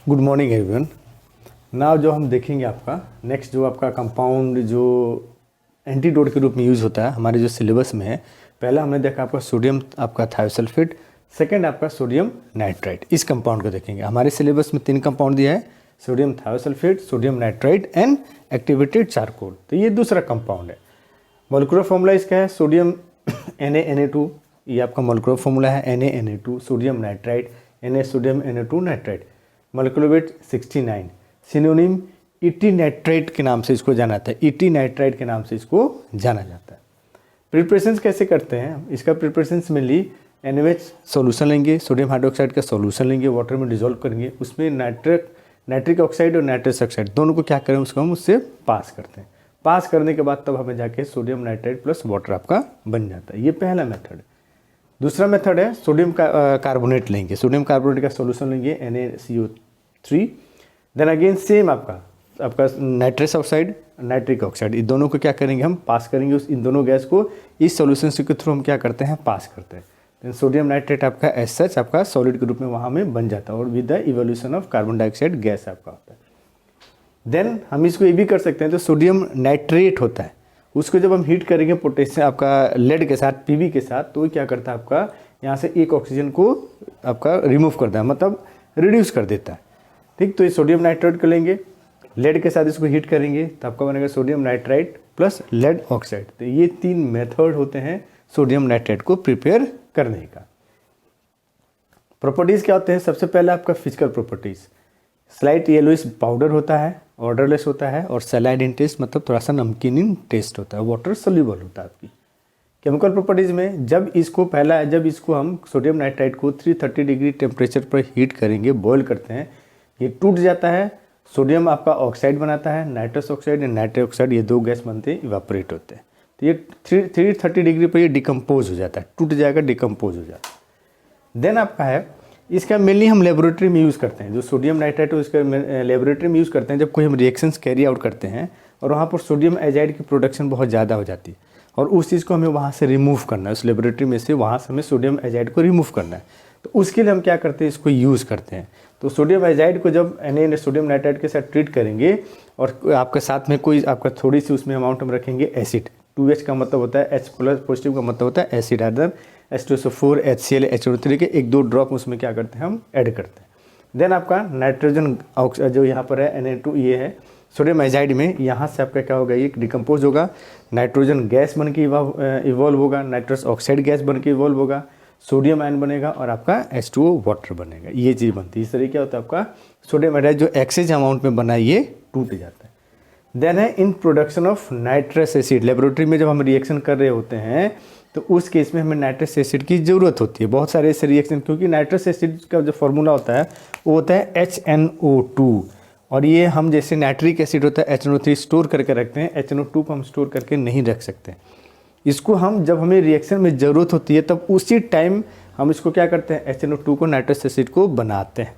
Good morning everyone. Now जो हम देखेंगे आपका नेक्स्ट जो आपका कंपाउंड जो एंटीडोट के रूप में यूज़ होता है हमारे जो सिलेबस में है। पहला हमने देखा आपका सोडियम आपका थायोसल्फेट, सेकंड आपका सोडियम नाइट्राइट। इस कंपाउंड को देखेंगे। हमारे सिलेबस में 3 कंपाउंड दिया है, sodium thiosulphate, sodium nitrite and activated charcoal. तो ये दूसरा कंपाउंड है। मॉलिक्यूलर फॉर्मूला इसका है सोडियम Na, ये आपका मॉलिक्यूलर फॉर्मूला है Na, sodium nitrite Na, sodium Na2 nitrite. Molecular weight 69। Synonym ET nitrite के नाम से इसको जाना जाता है, ईटी नाइट्राइट के नाम से इसको जाना जाता है। प्रिपरेशंस कैसे करते हैं? इसका प्रिपरेशंस मेनली NaOH सॉल्यूशन लेंगे, सोडियम हाइड्रोक्साइड का सॉल्यूशन लेंगे, वाटर में डिजोल्व करेंगे, उसमें नाइट्रिक ऑक्साइड और नाइट्रस ऑक्साइड दोनों को क्या करें, उसको हम उससे पास करते हैं। पास करने के बाद तब हमें जाके सोडियम नाइट्राइट प्लस वाटर आपका बन जाता है। ये पहला मेथड है। दूसरा मेथड है सोडियम कार्बोनेट लेंगे, सोडियम कार्बोनेट का सॉल्यूशन लेंगे NaCO3। देन अगेन सेम आपका नाइट्रस ऑक्साइड, नाइट्रिक ऑक्साइड, इन दोनों को क्या करेंगे, हम पास करेंगे। इन दोनों गैस को इस सॉल्यूशन के थ्रू हम क्या करते हैं, पास करते हैं। देन सोडियम नाइट्रेट आपका एज सच आपका सॉलिड के रूप में वहाँ में बन जाता है और with the evolution of carbon dioxide gas आपका होता है। देन हम इसको ये भी कर सकते हैं, तो सोडियम नाइट्रेट होता है, उसको जब हम हीट करेंगे पोटेशियम आपका लेड के साथ, Pb के साथ, तो क्या करता है आपका यहाँ से एक ऑक्सीजन को आपका रिमूव करता है, मतलब रिड्यूस कर देता है। ठीक, तो ये सोडियम नाइट्रेट को लेंगे, लेड के साथ इसको हीट करेंगे तो आपका बनेगा sodium nitrite plus lead oxide. तो ये 3 मेथड होते हैं सोडियम नाइट्रेट को प्रिपेयर करने का। प्रॉपर्टीज़ क्या होते हैं? सबसे पहले आपका physical properties, slight yellowish powder होता है, ऑर्डरलेस होता है और सैलाइड इन टेस्ट, मतलब थोड़ा सा नमकीन इन टेस्ट होता है, वाटर सोल्यूबल होता है। आपकी केमिकल प्रॉपर्टीज़ में जब इसको हम सोडियम नाइट्राइट को 330 डिग्री टेम्परेचर पर हीट करेंगे, बॉयल करते हैं, ये टूट जाता है, सोडियम आपका ऑक्साइड बनाता है, nitrous oxide and nitric oxide, ये 2 गैस बनते हैं, इवापोरेट होते हैं। तो ये 330 डिग्री पर ये डिकम्पोज हो जाता है, टूट जाएगा, डिकम्पोज हो जाता है। देन आपका है, इसका मेनली हम लेबोरेटरी में यूज़ करते हैं, जो सोडियम नाइट्राइट है उसका लेबोरेटरी में यूज़ करते हैं जब कोई हम रिएक्शंस कैरी आउट करते हैं और वहाँ पर सोडियम एजाइड की प्रोडक्शन बहुत ज़्यादा हो जाती है और उस चीज़ को हमें वहाँ से रिमूव करना है, उस लेबोरेटरी में से वहाँ से हमें सोडियम एजाइड को रिमूव करना है। तो उसके लिए हम क्या करते हैं, इसको यूज़ करते हैं। तो सोडियम एजाइड को जब सोडियम नाइट्राइट के साथ ट्रीट करेंगे और आपके साथ में कोई आपका थोड़ी सी उसमें अमाउंट हम रखेंगे एसिड, 2H का मतलब होता है, H प्लस पॉजिटिव का मतलब होता है acid, other H2SO4 HCl HNO3 के 1-2 ड्रॉप उसमें क्या करते हैं, हम ऐड करते हैं। देन आपका नाइट्रोजन जो यहाँ पर है Na2, ये है सोडियम एजाइड में, यहाँ से आपका क्या होगा, ये डिकम्पोज होगा, नाइट्रोजन गैस बन के इवॉल्व होगा, नाइट्रस ऑक्साइड गैस बन के इवॉल्व होगा, सोडियम आयन बनेगा और आपका H2O वाटर बनेगा। ये चीज़ बनती है। इस तरीके क्या होता है, आपका सोडियम एजाइड जो एक्सेस अमाउंट में बना है ये टूट जाता है। देन है in production of nitrous acid, laboratory में जब हम रिएक्शन कर रहे होते हैं तो उस केस में हमें नाइट्रस एसिड की ज़रूरत होती है। बहुत सारे ऐसे रिएक्शन, क्योंकि नाइट्रस एसिड का जो फार्मूला होता है वो होता है HNO2 और ये हम जैसे नाइट्रिक एसिड होता है HNO3 स्टोर करके रखते हैं, HNO2 को हम स्टोर करके नहीं रख सकते। इसको हम जब हमें रिएक्शन में ज़रूरत होती है तब उसी टाइम हम इसको क्या करते हैं, HNO2 को नाइट्रस एसिड को बनाते हैं।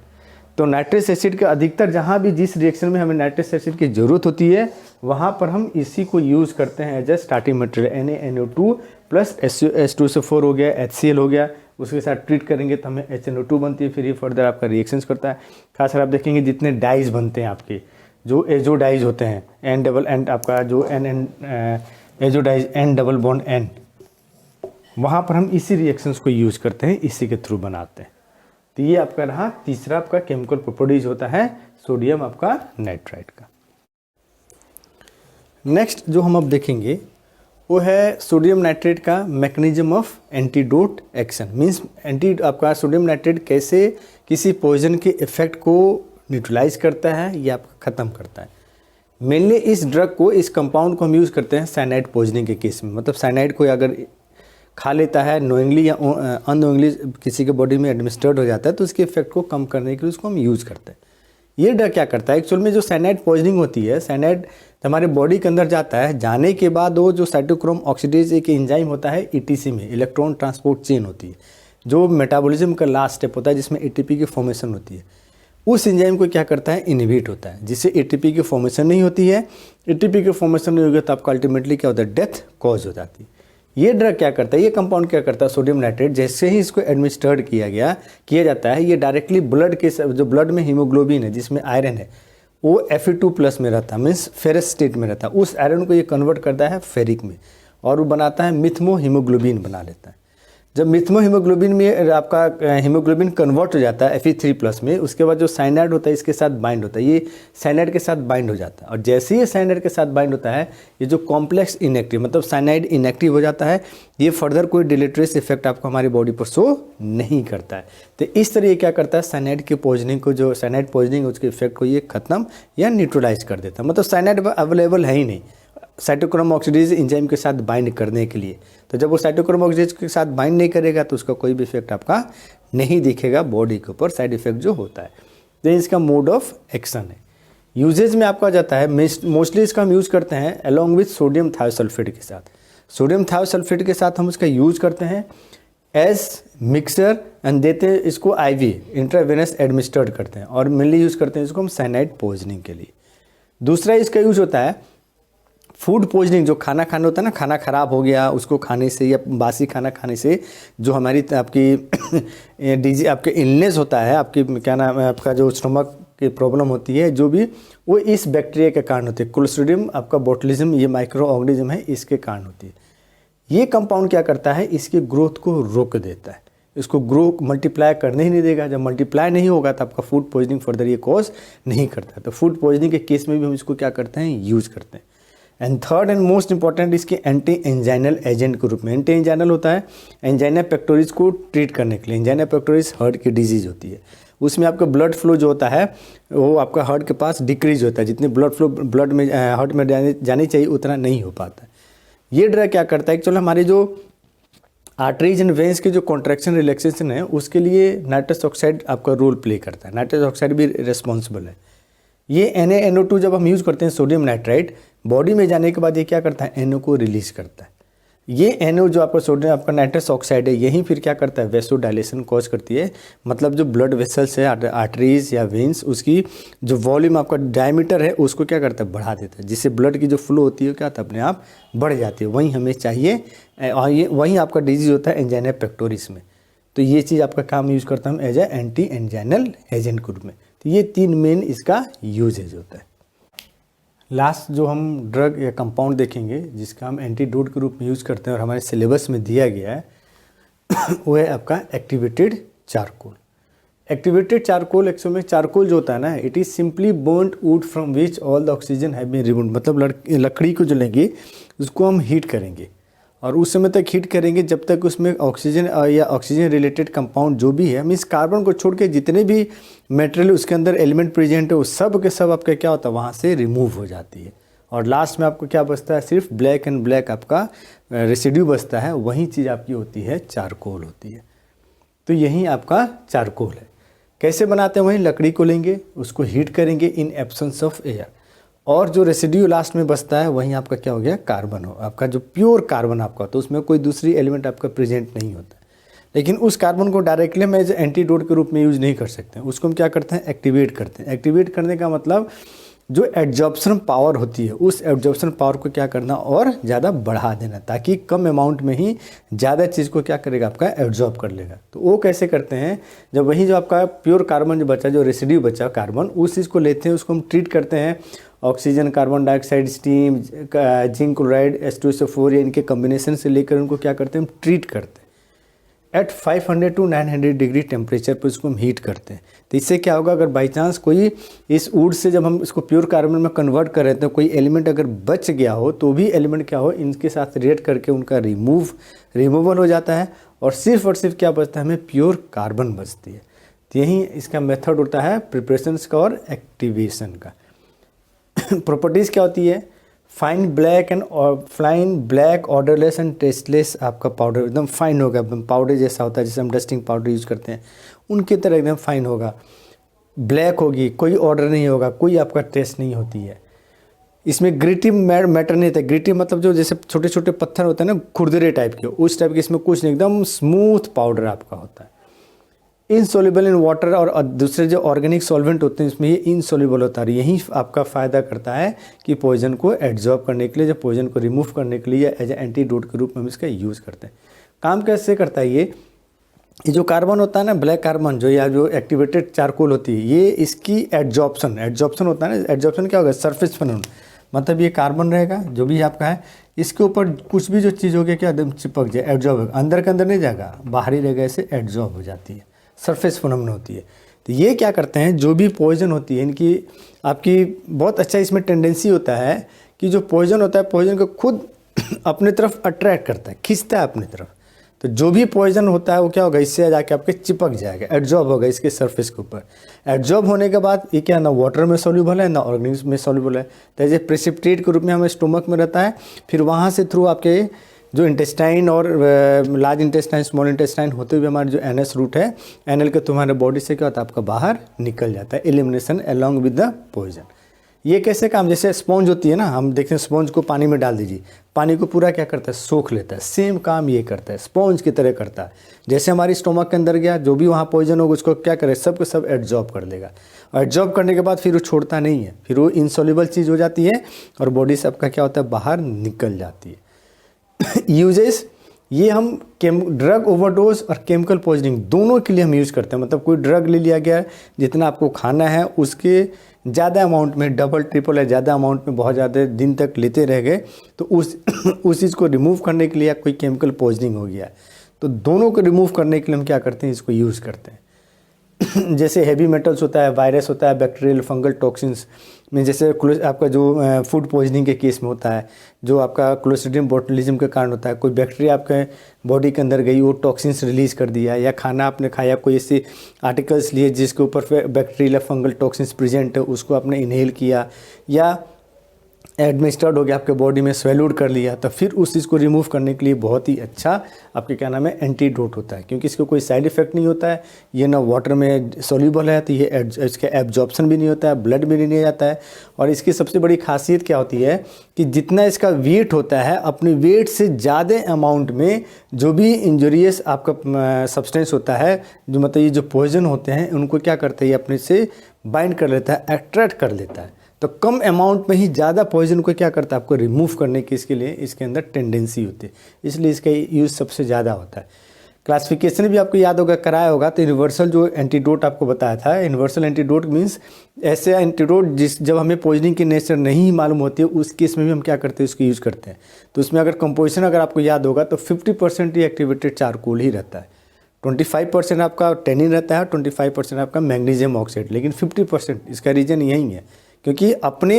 तो नाइट्रस एसिड का अधिकतर जहाँ भी जिस रिएक्शन में हमें नाइट्रस एसिड की ज़रूरत होती है वहाँ पर हम इसी को यूज़ करते हैं as a starting material. NaNO2 plus H2SO4 हो गया, HCl हो गया, उसके साथ ट्रीट करेंगे तो हमें HNO2 बनती है। फिर ये फर्दर आपका रिएक्शंस करता है। खासकर आप देखेंगे जितने डाइज बनते हैं आपके, जो एजो डाइज होते हैं, N डबल एंड आपका जो azo dyes N double bond N, वहाँ पर हम इसी रिएक्शंस को यूज़ करते हैं, इसी के थ्रू बनाते हैं। तो ये आपका रहा तीसरा आपका केमिकल प्रॉपर्टीज होता है सोडियम आपका नाइट्राइट का। नेक्स्ट जो हम अब देखेंगे वो है सोडियम नाइट्रेट का mechanism of antidote action. Means आपका सोडियम नाइट्रेट कैसे किसी पॉइजन के इफेक्ट को न्यूट्रलाइज करता है या आपका ख़त्म करता है। मेनली इस ड्रग को, इस कंपाउंड को हम यूज़ करते हैं साइनाइड पॉइजनिंग के केस में। मतलब साइनाइड को अगर खा लेता है नोइंगली या अननोइंगली किसी के बॉडी में एडमिनिस्टर्ड हो जाता है तो उसके इफेक्ट को कम करने के लिए उसको हम यूज़ करते हैं। ये ड्रग क्या करता है, एक्चुअल में जो साइनाइड पॉइजनिंग होती है, साइनाइड हमारे बॉडी के अंदर जाता है, जाने के बाद वो जो साइटोक्रोम ऑक्सीडेज एक एंजाइम होता है ETC में, इलेक्ट्रॉन ट्रांसपोर्ट चेन होती है, जो मेटाबॉलिज्म का लास्ट स्टेप होता है जिसमें ATP की फॉर्मेशन होती है। उस एंजाइम को क्या करता है, इनहिबिट होता है, जिससे ATP की फॉर्मेशन नहीं होती है। ATP की फॉर्मेशन नहीं होगी तो आपका अल्टीमेटली क्या होता है, डेथ कॉज हो जाती है। ये ड्रग क्या करता है, ये कंपाउंड क्या करता है, सोडियम नाइट्रेट, जैसे ही इसको एडमिनिस्टर्ड किया जाता है, ये डायरेक्टली ब्लड के जो ब्लड में हीमोग्लोबिन है जिसमें आयरन है वो Fe2+ में रहता है, मीन्स फेरस स्टेट में रहता है, उस आयरन को ये कन्वर्ट करता है फेरिक में और वो बनाता है मिथमो हीमोग्लोबिन बना लेता है। जब मिथमो हीमोग्लोबिन में आपका हीमोग्लोबिन कन्वर्ट हो जाता है Fe3+ में, उसके बाद जो साइनाइड होता है इसके साथ बाइंड होता है, ये साइनाइड के साथ बाइंड हो जाता है और जैसे ही ये साइनाइड के साथ बाइंड होता है ये जो कॉम्प्लेक्स इनएक्टिव मतलब साइनाइड इनएक्टिव हो जाता है, ये फर्दर कोई डिलीटरियस इफेक्ट आपको हमारी बॉडी पर शो नहीं करता है। तो इस तरह ये क्या करता है, साइनाइड के पॉइजनिंग को, जो साइनाइड पॉइजनिंग उसके इफेक्ट को ये खत्म या न्यूट्रलाइज कर देता है। मतलब साइनाइड अवेलेबल है ही नहीं साइटोक्रोम ऑक्सीडेज एंजाइम के साथ बाइंड करने के लिए। तो जब वो साइटोक्रोम ऑक्सीडेज के साथ बाइंड नहीं करेगा तो उसका कोई भी इफेक्ट आपका नहीं दिखेगा बॉडी के ऊपर, साइड इफेक्ट जो होता है। तो इसका मोड ऑफ एक्शन है। यूजेज में आपका जाता है मोस्टली इसका हम यूज़ करते हैं अलॉन्ग विथ सोडियम थायोसल्फेट के साथ। सोडियम थायोसल्फेट के साथ हम इसका यूज करते हैं एज मिक्सर एंड देते हैं इसको IV इंट्रावेनस एडमिनिस्टर्ड करते हैं और मेनली यूज़ करते हैं इसको हम साइनाइड पॉइजनिंग के लिए। दूसरा इसका यूज होता है फूड पॉइजनिंग, जो खाना होता है ना, खाना खराब हो गया उसको खाने से या बासी खाना खाने से जो हमारी आपकी आपके इलनेस होता है, आपकी क्या नाम है, आपका जो स्टमक की प्रॉब्लम होती है जो भी, वो इस बैक्टीरिया के कारण होती है। क्लोस्ट्रीडियम आपका बोटुलिज्म, ये माइक्रो ऑर्गेनिज्म है, इसके कारण होती है। ये कंपाउंड क्या करता है, इसके ग्रोथ को रोक देता है, इसको ग्रो मल्टीप्लाई करने ही नहीं देगा। जब मल्टीप्लाई नहीं होगा तो आपका फूड पॉइजनिंग फर्दर ये कॉज नहीं करता। तो फूड पॉइजनिंग के केस में भी हम इसको क्या करते हैं, यूज करते हैं। And third and most important इसके एंटी एंजाइनल एजेंट के रूप में। एंटी एंजाइनल होता है एंजाइना पेक्टोरिस को ट्रीट करने के लिए। एंजाइना पेक्टोरिस हार्ट की डिजीज होती है, उसमें आपका ब्लड फ्लो जो होता है वो आपका हार्ट के पास डिक्रीज होता है, जितने ब्लड फ्लो ब्लड में हार्ट में जानी चाहिए उतना नहीं हो पाता है। ये ड्रग क्या करता है, एक्चुअली हमारे जो आर्टरीज एंड वेन्स के जो कॉन्ट्रैक्शन रिलैक्सेशन है उसके लिए नाइट्रस ऑक्साइड आपका रोल प्ले करता है। नाइट्रस ऑक्साइड भी रिस्पॉन्सिबल है। ये NaNO2 जब हम यूज़ करते हैं सोडियम नाइट्राइट, बॉडी में जाने के बाद ये क्या करता है, NO को रिलीज करता है। ये NO जो आपका सोडियम आपका नाइट्रस ऑक्साइड है, यही फिर क्या करता है, वेसो डायलेशन कॉज करती है। मतलब जो ब्लड वेसल्स है आर्टरीज या वेन्स, उसकी जो वॉल्यूम आपका डायमीटर है उसको क्या करता है, बढ़ा देता है, जिससे ब्लड की जो फ्लो होती है क्या होता है, अपने आप बढ़ जाती है। वहीं हमें चाहिए और ये वहीं आपका डिजीज होता है एंजाइना पेक्टोरिस में। तो ये चीज़ आपका काम यूज़ करता हूँ as a anti anginal agent के रूप में। तो ये 3 मेन इसका यूजेज होता है। लास्ट जो हम ड्रग या कंपाउंड देखेंगे जिसका हम एंटीडोट के रूप में यूज़ करते हैं और हमारे सिलेबस में दिया गया है वो है आपका activated charcoal. Activated charcoal, actually में चारकोल जो होता है ना, it is simply burned wood from which all the oxygen have been removed. मतलब लकड़ी को जो लेंगे उसको हम हीट करेंगे और उस समय तक हीट करेंगे जब तक उसमें ऑक्सीजन या ऑक्सीजन रिलेटेड कंपाउंड जो भी है, मीन्स कार्बन को छोड़ के जितने भी मटेरियल उसके अंदर एलिमेंट प्रेजेंट है वो सब के सब आपका क्या होता है, वहाँ से रिमूव हो जाती है और लास्ट में आपको क्या बचता है, सिर्फ ब्लैक एंड ब्लैक आपका रेसिड्यू बचता है। वही चीज़ आपकी होती है चारकोल होती है। तो यही आपका चारकोल है। कैसे बनाते हैं, वही लकड़ी को लेंगे, उसको हीट करेंगे इन एब्सेंस ऑफ एयर, और जो रेसिड्यू लास्ट में बचता है वहीं आपका क्या हो गया, कार्बन हो, आपका जो प्योर कार्बन आपका, तो उसमें कोई दूसरी एलिमेंट आपका प्रेजेंट नहीं होता। लेकिन उस कार्बन को डायरेक्टली हम एज एंटीडोट के रूप में यूज़ नहीं कर सकते हैं, उसको हम क्या करते हैं, एक्टिवेट करते हैं। एक्टिवेट करने का मतलब जो एब्जॉर्प्शन पावर होती है उस एब्जॉर्प्शन पावर को क्या करना और ज़्यादा बढ़ा देना, ताकि कम अमाउंट में ही ज़्यादा चीज़ को क्या करेगा, आपका एब्जॉर्ब कर लेगा। तो वो कैसे करते हैं, जब वही जो आपका प्योर कार्बन जो बचा, जो रेसिड्यू बचा कार्बन, उस चीज़ को लेते हैं, उसको हम ट्रीट करते हैं oxygen, carbon dioxide, steam, zinc chloride, H2SO4 या इनके कम्बिनेशन से लेकर उनको क्या करते हैं, हम ट्रीट करते हैं। एट 500 to 900 डिग्री टेम्परेचर पर इसको हम हीट करते हैं। तो इससे क्या होगा, अगर बाई चांस कोई इस वुड से जब हम इसको प्योर कार्बन में कन्वर्ट कर रहे थे, तो कोई एलिमेंट अगर बच गया हो तो भी एलिमेंट क्या हो, इनके साथ रिएक्ट करके उनका रिमूवल हो जाता है और सिर्फ क्या बचता है, हमें प्योर कार्बन बचती है। तो यही इसका मेथड होता है प्रिपरेशन का और एक्टिवेशन का। प्रॉपर्टीज़ क्या होती है, fine black odourless and tasteless आपका पाउडर एकदम फाइन होगा, पाउडर जैसा होता है, जैसे हम डस्टिंग पाउडर यूज़ करते हैं उनकी तरह एकदम फाइन होगा। ब्लैक होगी, कोई ऑर्डर नहीं होगा, कोई आपका टेस्ट नहीं होती है। इसमें ग्रिटी मैटर नहीं था। ग्रिटी मतलब जो जैसे छोटे छोटे पत्थर होते हैं ना, खुरदरे टाइप के, उस टाइप के इसमें कुछ नहीं, एकदम स्मूथ पाउडर आपका होता है। इनसोल्यूबल इन वाटर, और दूसरे जो ऑर्गेनिक सॉल्वेंट होते हैं इसमें ये इनसोल्यूबल होता है। यही आपका फ़ायदा करता है कि पॉइजन को एब्जॉर्ब करने के लिए, जब पॉइजन को रिमूव करने के लिए एज ए एंटीडोट के रूप में हम इसका यूज़ करते हैं। काम कैसे करता है ये जो कार्बन होता है ना, ब्लैक कार्बन जो, या जो एक्टिवेटेड चारकोल होती है, ये इसकी एड्जॉर्प्शन होता है ना। एड्जॉर्प्शन क्या होगा? सरफेस फिनोमेनन, मतलब ये कार्बन रहेगा जो भी आपका है, इसके ऊपर कुछ भी जो चीज़ होगी क्या एकदम चिपक जाए, एब्जॉर्ब होगा, अंदर के अंदर नहीं जाएगा, बाहरी रहेगा, ऐसे एब्जॉर्ब हो जाती है, सरफेस फिनोमेनन होती है। तो ये क्या करते हैं, जो भी पॉइजन होती है इनकी आपकी बहुत अच्छा इसमें टेंडेंसी होता है कि जो पॉइजन होता है, पॉइजन को खुद अपने तरफ अट्रैक्ट करता है, खींचता है अपनी तरफ। तो जो भी पॉइजन होता है वो क्या होगा, इससे जाके आपके चिपक जाएगा, एब्जॉर्ब होगा इसके सरफेस के ऊपर। एब्जॉर्ब होने के बाद ये क्या ना वाटर में सॉल्यूबल है ना ऑर्गेनिज्म में सॉल्यूबल है, तो एज ए प्रेसिपिटेट के रूप में हमें स्टोमक में रहता है। फिर वहाँ से थ्रू आपके जो इंटेस्टाइन और लार्ज इंटेस्टाइन, स्मॉल इंटेस्टाइन होते हुए हमारे जो एनएस रूट है, एनएल के तुम्हारे बॉडी से क्या होता है, आपका बाहर निकल जाता है, elimination along with the poison. ये कैसे काम, जैसे स्पॉन्ज होती है ना, हम देखते हैं स्पॉन्ज को पानी में डाल दीजिए, पानी को पूरा क्या करता है, सोख लेता है। सेम काम ये करता है, स्पॉन्ज की तरह करता है। जैसे हमारी स्टोमक के अंदर गया, जो भी वहाँ पॉइजन होगा उसको क्या करे, सब के सब एब्जॉर्ब कर लेगा, और एब्जॉर्ब करने के बाद फिर वो छोड़ता नहीं है, फिर वो इनसॉल्युबल चीज़ हो जाती है और बॉडी से आपका क्या होता है, बाहर निकल जाती है। यूजेस, ये हम ड्रग ओवरडोज और केमिकल पॉइजनिंग दोनों के लिए हम यूज़ करते हैं। मतलब कोई ड्रग ले लिया गया है, जितना आपको खाना है उसके ज़्यादा अमाउंट में, डबल ट्रिपल या ज़्यादा अमाउंट में बहुत ज़्यादा दिन तक लेते रह गए, तो उस चीज़ को रिमूव करने के लिए कोई केमिकल पॉइजनिंग हो गया, तो दोनों को रिमूव करने के लिए हम क्या करते हैं, इसको यूज़ करते हैं। जैसे हैवी मेटल्स होता है, वायरस होता है, बैक्टीरियल फंगल टॉक्सिन्स में, जैसे आपका जो फूड पॉइजनिंग के केस में होता है, जो आपका क्लोस्ट्रीडियम बोटुलिज्म के कारण होता है, कोई बैक्टीरिया आपके बॉडी के अंदर गई, वो टॉक्सिन्स रिलीज़ कर दिया, या खाना आपने खाया, कोई ऐसे आर्टिकल्स लिए जिसके ऊपर बैक्टीरियल फंगल टॉक्सिन्स प्रेजेंट है, उसको आपने इनहेल किया या एडमिनिस्टर्ड हो गया आपके बॉडी में, स्वेलूड कर लिया, तो फिर उस चीज़ को रिमूव करने के लिए बहुत ही अच्छा आपके क्या नाम है, एंटीडोट होता है, क्योंकि इसको कोई साइड इफेक्ट नहीं होता है। ये ना वाटर में सॉल्यूबल है, तो ये इसका एब्जॉर्प्शन भी नहीं होता है, ब्लड भी नहीं जाता है। और इसकी सबसे बड़ी खासियत क्या होती है कि जितना इसका वेट होता है, अपने वेट से ज़्यादा अमाउंट में जो भी इंजurious आपका सब्सटेंस होता है, जो मतलब ये जो पॉइजन होते हैं, उनको क्या करता है, ये अपने से बाइंड कर लेता है, अट्रैक्ट कर लेता है। तो कम अमाउंट में ही ज़्यादा पॉइजन को क्या करता है, आपको रिमूव करने की इसके लिए इसके अंदर टेंडेंसी होती है, इसलिए इसका यूज़ सबसे ज़्यादा होता है। क्लासिफिकेशन भी आपको याद होगा, कराया होगा, तो यूनिवर्सल जो एंटीडोट आपको बताया था, यूनिवर्सल एंटीडोट मीन्स ऐसे एंटीडोट जब हमें पॉइजनिंग की नेचर नहीं मालूम होती है, उस केस में भी हम क्या करते हैं, उसको यूज़ करते हैं। तो उसमें अगर कंपोजिशन अगर आपको याद होगा तो 50% ही एक्टिवेटेड चारकोल ही रहता है, 25% आपका टेनिन रहता है, 25% आपका मैग्नीशियम ऑक्साइड, लेकिन 50%, इसका रीज़न यही है क्योंकि अपने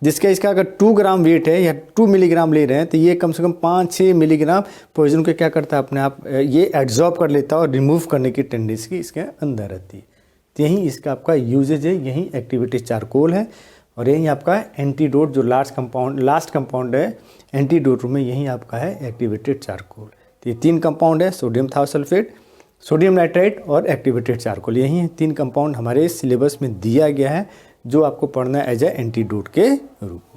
जिसका इसका अगर 2 ग्राम वेट है या 2 मिलीग्राम ले रहे हैं, तो ये कम से कम 5-6 मिलीग्राम पॉइजन को क्या करता है, अपने आप ये एब्जॉर्ब कर लेता है और रिमूव करने की टेंडेंसी इसके अंदर रहती है। तो यही इसका आपका यूजेज है, यही एक्टिवेटेड चारकोल है, और यही आपका एंटीडोट जो लास्ट कंपाउंड है एंटीडोट में, यही आपका है एक्टिवेटेड चारकोल। तो ये 3 कंपाउंड है, सोडियम थायोसल्फेट, सोडियम नाइट्राइट और एक्टिवेटेड चारकोल। यही 3 कंपाउंड हमारे सिलेबस में दिया गया है, जो आपको पढ़ना है एज ए एंटीडोट के रूप।